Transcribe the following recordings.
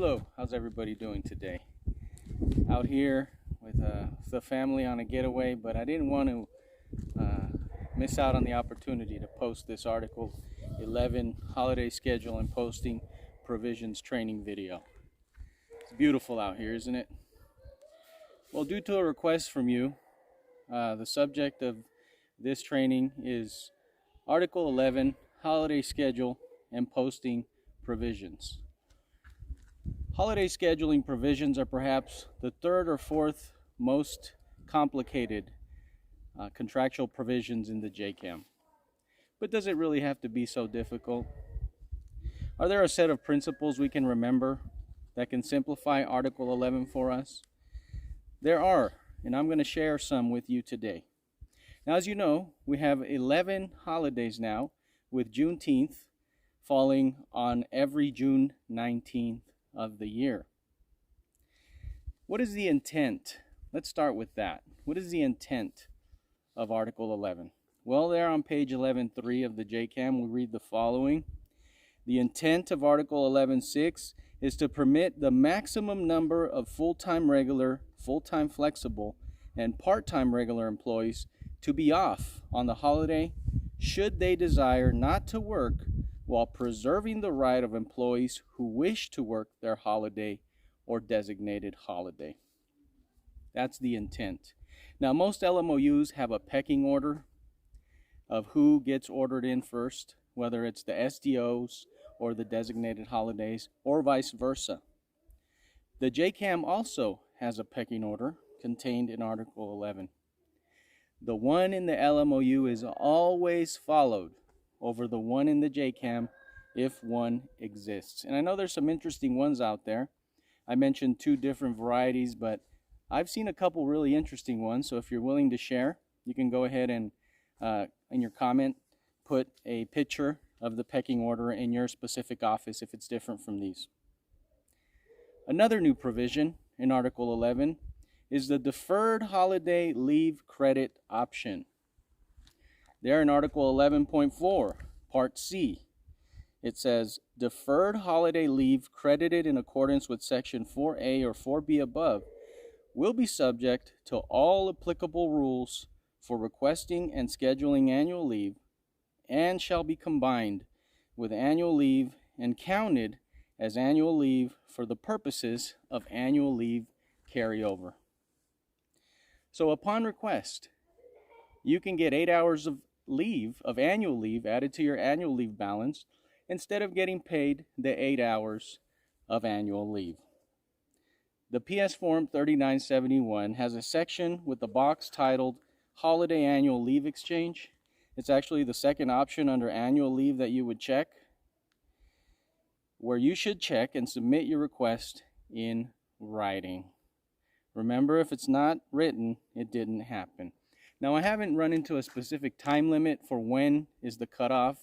Hello, how's everybody doing today? Out here with the family on a getaway, but I didn't want to miss out on the opportunity to post this Article 11 holiday schedule and posting provisions training video. It's beautiful out here, isn't it? Well, due to a request from you, the subject of this training is Article 11 holiday schedule and posting provisions. Holiday scheduling provisions are perhaps the third or fourth most complicated contractual provisions in the JCAM. But does it really have to be so difficult? Are there a set of principles we can remember that can simplify Article 11 for us? There are, and I'm going to share some with you today. Now, as you know, we have 11 holidays now, with Juneteenth falling on every June 19th of the year. What is the intent? Let's start with that. What is the intent of Article 11? Well, there on page 11.3 of the JCAM, we read the following. The intent of Article 11.6 is to permit the maximum number of full-time regular, full-time flexible, and part-time regular employees to be off on the holiday should they desire not to work, while preserving the right of employees who wish to work their holiday or designated holiday. That's the intent. Now, most LMOUs have a pecking order of who gets ordered in first, whether it's the SDOs or the designated holidays, or vice versa. The JCAM also has a pecking order contained in Article 11. The one in the LMOU is always followed over the one in the JCAM if one exists. And I know there's some interesting ones out there. I mentioned two different varieties, but I've seen a couple really interesting ones. So if you're willing to share, you can go ahead and in your comment put a picture of the pecking order in your specific office if it's different from these. Another new provision in Article 11 is the deferred holiday leave credit option. There in Article 11.4, Part C, it says, deferred holiday leave credited in accordance with Section 4A or 4B above will be subject to all applicable rules for requesting and scheduling annual leave and shall be combined with annual leave and counted as annual leave for the purposes of annual leave carryover. So upon request, you can get 8 hours of annual leave added to your annual leave balance instead of getting paid the 8 hours of annual leave. The PS Form 3971 has a section with a box titled Holiday Annual Leave Exchange. It's actually the second option under annual leave that you would check, where you should check and submit your request in writing. Remember, if it's not written, it didn't happen. Now, I haven't run into a specific time limit for when is the cutoff,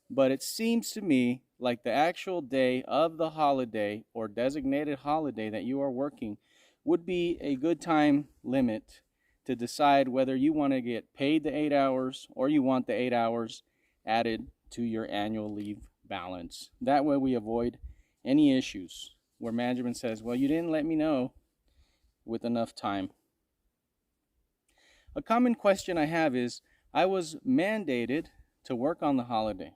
but it seems to me like the actual day of the holiday or designated holiday that you are working would be a good time limit to decide whether you want to get paid the 8 hours or you want the 8 hours added to your annual leave balance. That way we avoid any issues where management says, well, you didn't let me know with enough time. A common question I have is, I was mandated to work on the holiday.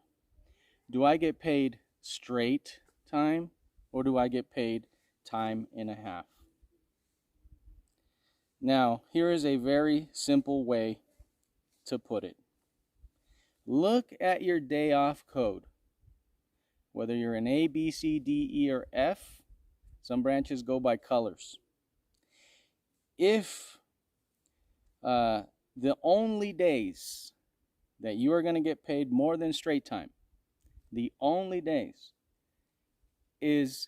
Do I get paid straight time or do I get paid time and a half? Now, here is a very simple way to put it. Look at your day off code. Whether you're an A, B, C, D, E, or F, some branches go by colors. If the only days that you are going to get paid more than straight time, the only days, is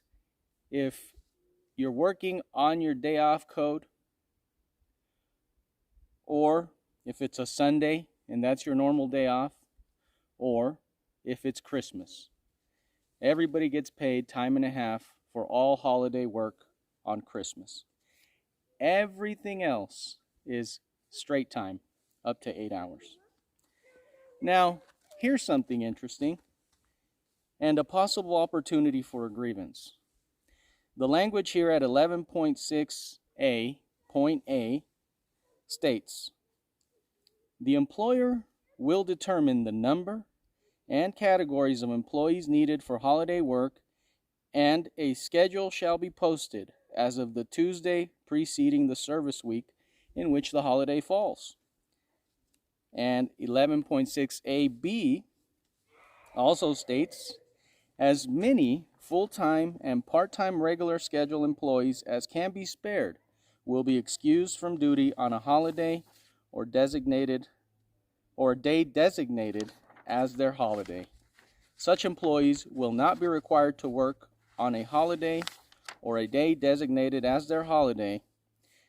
if you're working on your day off code, or if it's a Sunday and that's your normal day off, or if it's Christmas. Everybody gets paid time and a half for all holiday work on Christmas. Everything else is straight time, up to 8 hours. Now, here's something interesting and a possible opportunity for a grievance. The language here at 11.6a, point A, states, the employer will determine the number and categories of employees needed for holiday work, and a schedule shall be posted as of the Tuesday preceding the service week in which the holiday falls. And 11.6ab also states, as many full-time and part-time regular schedule employees as can be spared will be excused from duty on a holiday or a day designated as their holiday. Such employees will not be required to work on a holiday or a day designated as their holiday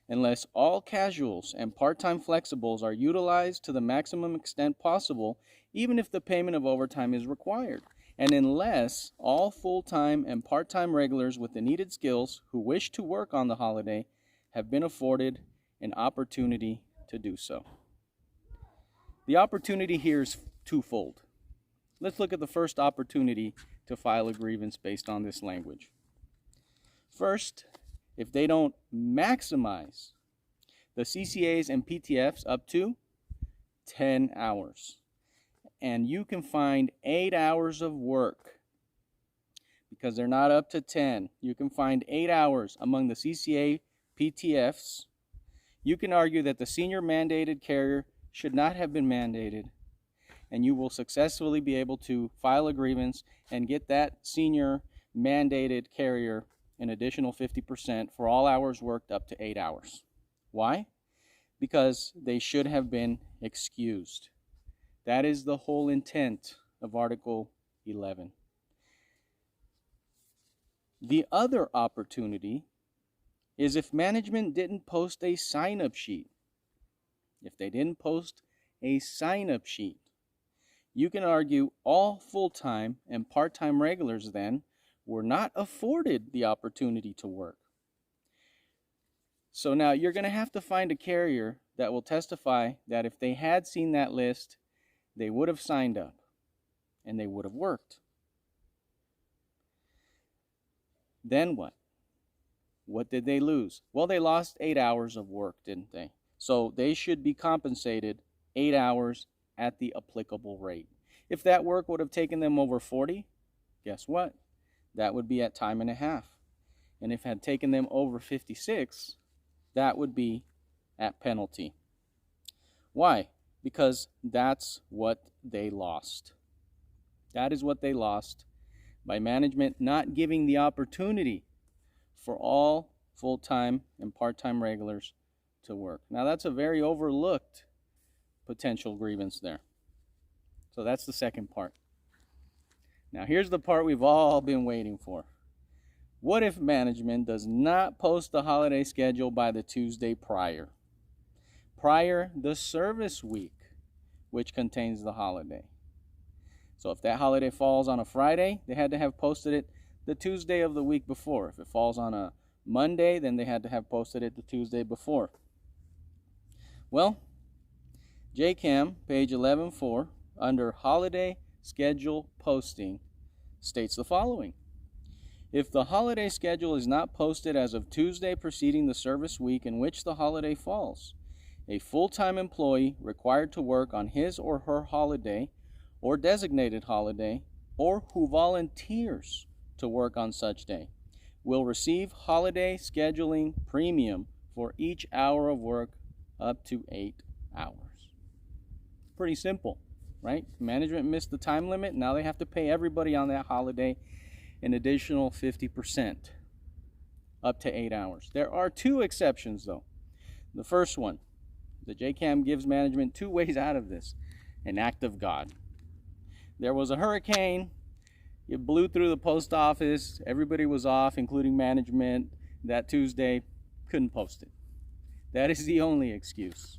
unless all casuals and part-time flexibles are utilized to the maximum extent possible, even if the payment of overtime is required, and unless all full-time and part-time regulars with the needed skills who wish to work on the holiday have been afforded an opportunity to do so. The opportunity here is twofold. Let's look at the first opportunity to file a grievance based on this language. First, if they don't maximize the CCAs and PTFs up to 10 hours, and you can find 8 hours of work because they're not up to 10. You can find 8 hours among the CCA PTFs. You can argue that the senior mandated carrier should not have been mandated, and you will successfully be able to file a grievance and get that senior mandated carrier an additional 50% for all hours worked up to 8 hours. Why? Because they should have been excused. That is the whole intent of Article 11. The other opportunity is if management didn't post a sign-up sheet. If they didn't post a sign-up sheet, you can argue all full-time and part-time regulars then were not afforded the opportunity to work. So now you're going to have to find a carrier that will testify that if they had seen that list, they would have signed up and they would have worked. Then what? What did they lose? Well, they lost 8 hours of work, didn't they? So they should be compensated 8 hours at the applicable rate. If that work would have taken them over 40, guess what? That would be at time and a half. And if it had taken them over 56, that would be at penalty. Why? Because that's what they lost. That is what they lost by management not giving the opportunity for all full-time and part-time regulars to work. Now that's a very overlooked potential grievance there. So that's the second part. Now here's the part we've all been waiting for. What if management does not post the holiday schedule by the Tuesday prior the service week, which contains the holiday? So if that holiday falls on a Friday, they had to have posted it the Tuesday of the week before. If it falls on a Monday, then they had to have posted it the Tuesday before. Well, JCAM, page 11.4, under Holiday Schedule Posting, states the following. If the holiday schedule is not posted as of Tuesday preceding the service week in which the holiday falls, a full-time employee required to work on his or her holiday or designated holiday, or who volunteers to work on such day, will receive holiday scheduling premium for each hour of work up to 8 hours. Pretty simple, right? Management missed the time limit. Now they have to pay everybody on that holiday an additional 50%, up to 8 hours. There are two exceptions, though. The first one, the JCAM gives management two ways out of this. An act of God. There was a hurricane. It blew through the post office. Everybody was off, including management. That Tuesday, couldn't post it. That is the only excuse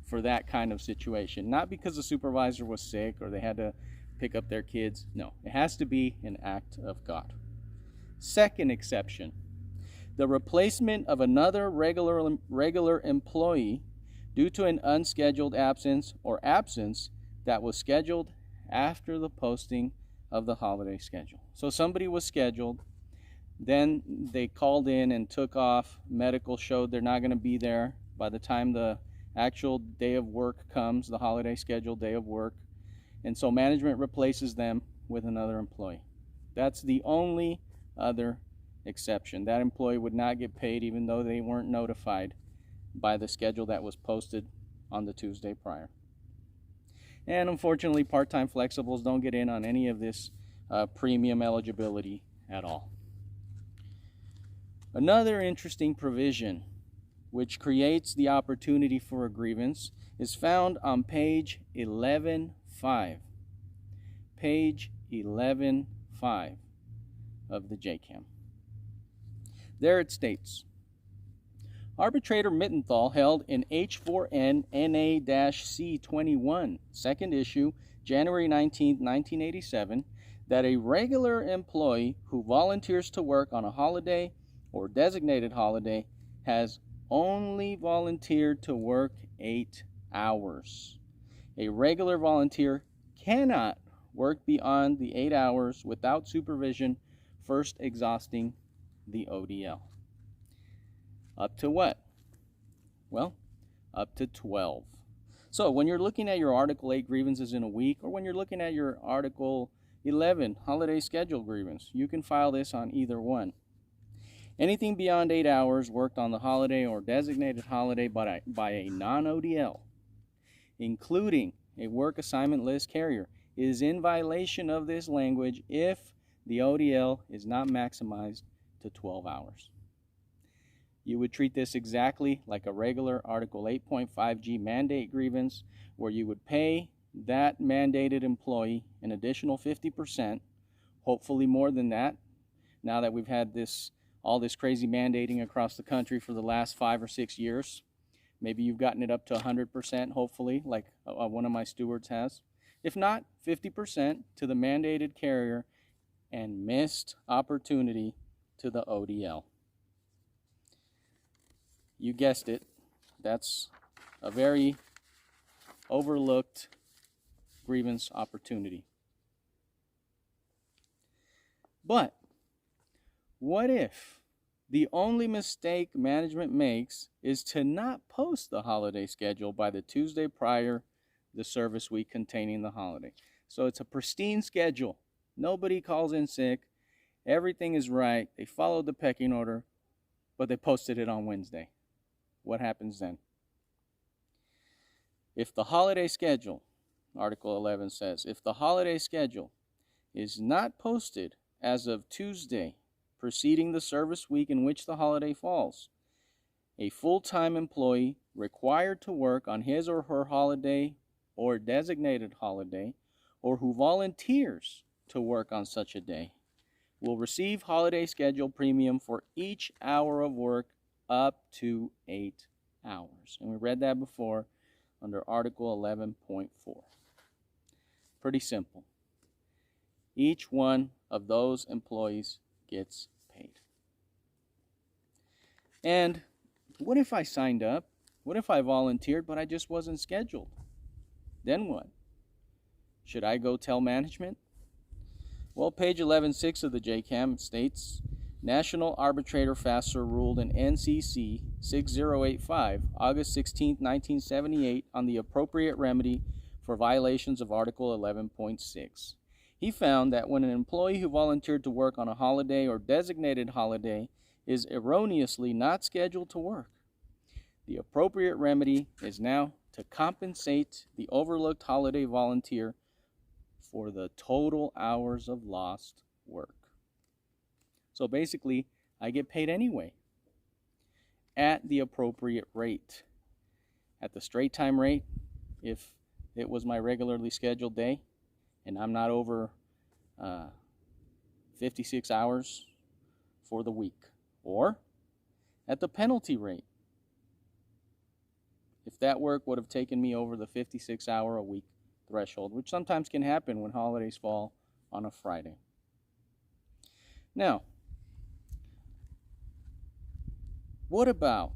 for that kind of situation. Not because the supervisor was sick or they had to pick up their kids. No, it has to be an act of God. Second exception, the replacement of another regular employee due to an unscheduled absence or absence that was scheduled after the posting of the holiday schedule. So somebody was scheduled, Then they called in and took off. Medical showed they're not going to be there by the time the actual day of work comes, the holiday scheduled day of work. And so management replaces them with another employee. That's the only other exception. That employee would not get paid even though they weren't notified by the schedule that was posted on the Tuesday prior. And unfortunately, part-time flexibles don't get in on any of this premium eligibility at all. Another interesting provision which creates the opportunity for a grievance is found on page 11.5. Page 11.5 of the JCAM. There it states, Arbitrator Mittenthal held in H4N NA-C21, second issue, January 19, 1987, that a regular employee who volunteers to work on a holiday or designated holiday has only volunteered to work 8 hours. A regular volunteer cannot work beyond the 8 hours without supervision, first exhausting the ODL. Up to what? Well, up to 12. So when you're looking at your Article 8 grievances in a week, or when you're looking at your Article 11 holiday schedule grievance, you can file this on either one. Anything beyond 8 hours worked on the holiday or designated holiday by a non-ODL, including a work assignment list carrier, is in violation of this language if the ODL is not maximized to 12 hours. You would treat this exactly like a regular Article 8.5G mandate grievance, where you would pay that mandated employee an additional 50%, hopefully more than that, now that we've had all this crazy mandating across the country for the last 5 or 6 years. Maybe you've gotten it up to 100%, hopefully, like one of my stewards has. If not, 50% to the mandated carrier and missed opportunity to the ODL. You guessed it, that's a very overlooked grievance opportunity. But what if the only mistake management makes is to not post the holiday schedule by the Tuesday prior the service week containing the holiday? So it's a pristine schedule. Nobody calls in sick. Everything is right. They followed the pecking order, but they posted it on Wednesday. What happens then? If the holiday schedule, Article 11 says, if the holiday schedule is not posted as of Tuesday preceding the service week in which the holiday falls, a full-time employee required to work on his or her holiday or designated holiday, or who volunteers to work on such a day, will receive holiday schedule premium for each hour of work up to 8 hours. And we read that before under Article 11.4. Pretty simple. Each one of those employees gets paid. And what if I signed up? What if I volunteered but I just wasn't scheduled? Then what? Should I go tell management? Well, page 11.6 of the JCAM states, National Arbitrator FASTER ruled in NCC 6085, August 16, 1978, on the appropriate remedy for violations of Article 11.6. He found that when an employee who volunteered to work on a holiday or designated holiday is erroneously not scheduled to work, the appropriate remedy is now to compensate the overlooked holiday volunteer for the total hours of lost work. So basically, I get paid anyway at the appropriate rate. At the straight time rate, if it was my regularly scheduled day and I'm not over 56 hours for the week. Or at the penalty rate, if that work would have taken me over the 56-hour-a-week threshold, which sometimes can happen when holidays fall on a Friday. Now, what about,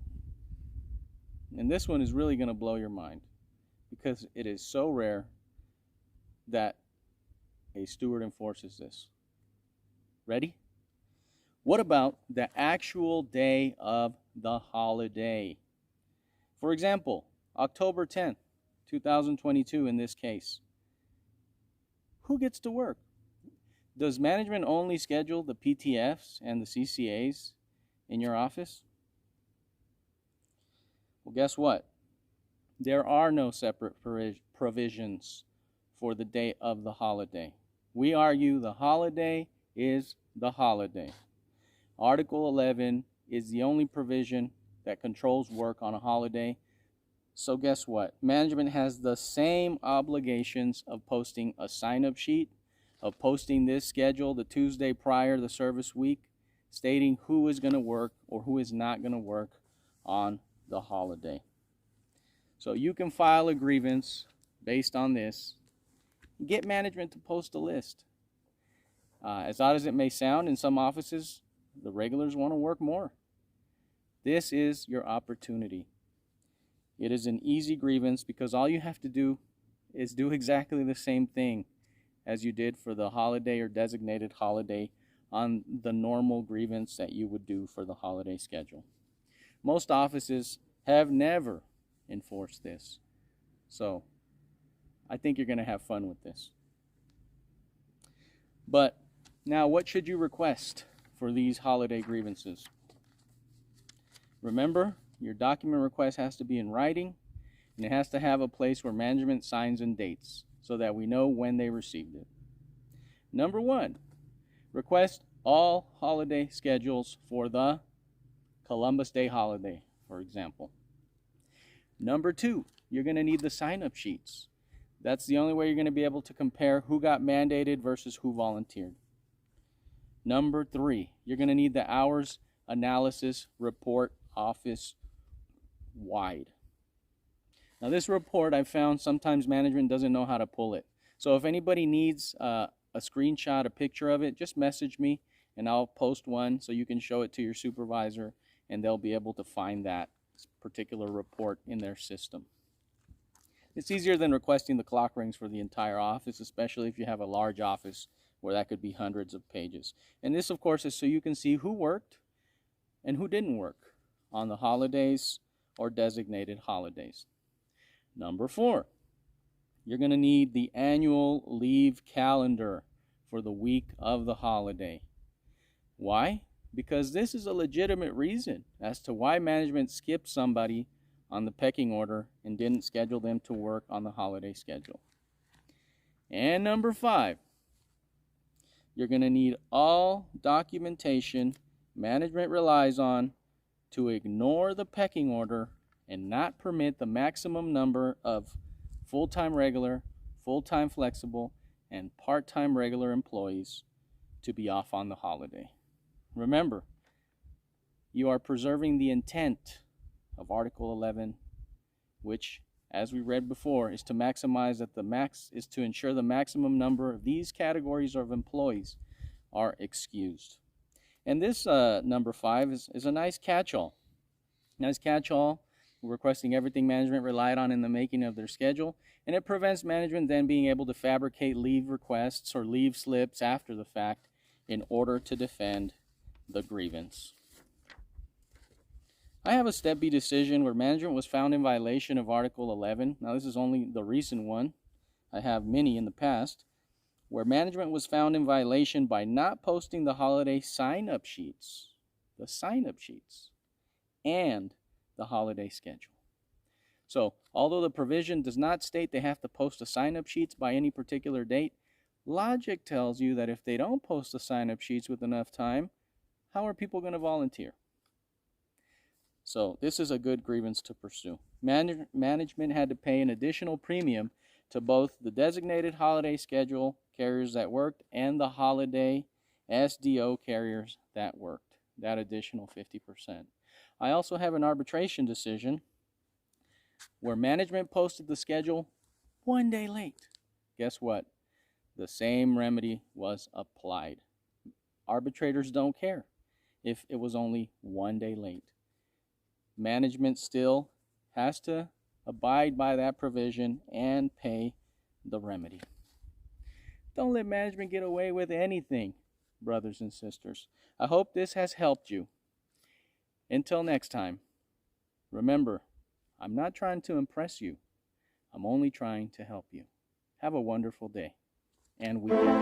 and this one is really going to blow your mind because it is so rare that a steward enforces this. Ready? What about the actual day of the holiday? For example, October 10th, 2022 in this case. Who gets to work? Does management only schedule the PTFs and the CCAs in your office? Well, guess what? There are no separate provisions for the day of the holiday. We argue the holiday is the holiday. Article 11 is the only provision that controls work on a holiday. So guess what? Management has the same obligations of posting a sign-up sheet, of posting this schedule the Tuesday prior to the service week, stating who is going to work or who is not going to work on the holiday. So you can file a grievance based on this. Get management to post a list. As odd as it may sound, in some offices, the regulars want to work more. This is your opportunity. It is an easy grievance because all you have to do is do exactly the same thing as you did for the holiday or designated holiday on the normal grievance that you would do for the holiday schedule. Most offices have never enforced this. So I think you're going to have fun with this. But now, what should you request for these holiday grievances? Remember, your document request has to be in writing, and it has to have a place where management signs and dates so that we know when they received it. Number 1, request all holiday schedules for the Columbus Day holiday, for example. Number 2, you're going to need the sign-up sheets. That's the only way you're going to be able to compare who got mandated versus who volunteered. Number 3, you're going to need the hours analysis report office-wide. Now this report, I've found sometimes management doesn't know how to pull it. So if anybody needs a screenshot, a picture of it, just message me and I'll post one so you can show it to your supervisor and they'll be able to find that particular report in their system. It's easier than requesting the clock rings for the entire office, especially if you have a large office where that could be hundreds of pages. And this, of course, is so you can see who worked and who didn't work on the holidays or designated holidays. Number 4, you're going to need the annual leave calendar for the week of the holiday. Why? Because this is a legitimate reason as to why management skipped somebody on the pecking order and didn't schedule them to work on the holiday schedule. And number 5, you're going to need all documentation management relies on to ignore the pecking order and not permit the maximum number of full-time regular, full-time flexible, and part-time regular employees to be off on the holiday. Remember, you are preserving the intent of Article 11, which, as we read before, is to maximize that is to ensure the maximum number of these categories of employees are excused. And this number 5 is a nice catch-all. Nice catch-all, requesting everything management relied on in the making of their schedule, and it prevents management then being able to fabricate leave requests or leave slips after the fact in order to defend the grievance. I have a Step B decision where management was found in violation of Article 11. Now this is only the recent one. I have many in the past, where management was found in violation by not posting the holiday sign-up sheets, and the holiday schedule. So, although the provision does not state they have to post the sign-up sheets by any particular date, logic tells you that if they don't post the sign-up sheets with enough time, how are people going to volunteer? So this is a good grievance to pursue. Management had to pay an additional premium to both the designated holiday schedule carriers that worked and the holiday SDO carriers that worked, that additional 50%. I also have an arbitration decision where management posted the schedule 1 day late. Guess what? The same remedy was applied. Arbitrators don't care if it was only 1 day late. Management still has to abide by that provision and pay the remedy. Don't let management get away with anything brothers and sisters. I hope this has helped you. Until next time, remember, I'm not trying to impress you. I'm only trying to help you. Have a wonderful day and weekend.